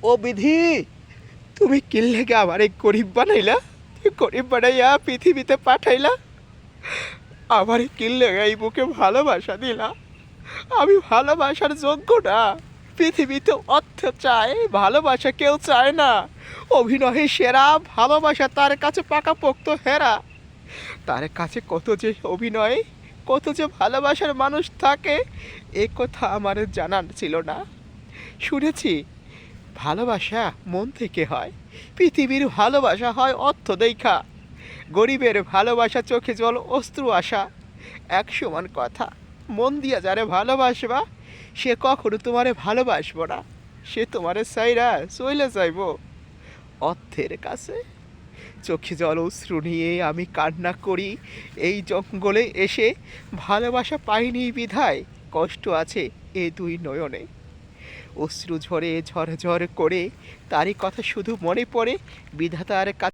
ও বিধি, তুমি কিল্লেগে আমার এই গরিব বানাইলা? গরিব বানাইয়া পৃথিবীতে পাঠাইলা। আমার কিল্লেগে এই বুকে ভালোবাসা দিলা। আমি ভালোবাসার যোগ্য না। পৃথিবীতে অর্থ চায়, ভালোবাসা কেউ চায় না। অভিনয়ে সেরা, ভালোবাসা তার কাছে পাকাপোক্ত হেরা। তার কাছে কত যে অভিনয়, কত যে ভালোবাসার মানুষ থাকে, এ কথা আমার জানার ছিল না। শুনেছি ভালোবাসা মন থেকে হয়, পৃথিবীর ভালোবাসা হয় অর্থ দেখা। গরিবের ভালোবাসা চোখে জল অশ্রু আসা, এক সমান কথা। মন দিয়া যারে ভালোবাসবা, সে কখনো তোমারে ভালোবাসবো না। সে তোমারে চাইরা চইলে যাইব অর্থের কাছে। চোখে জল অশ্রু নিয়ে আমি কান্না করি এই জঙ্গলে এসে। ভালোবাসা পাইনি বিধায় কষ্ট আছে এ দুই নয়নে। অশ্রু ঝরে ঝরঝর করে তারই কথা শুধু মনে পড়ে। বিধাতার কাছে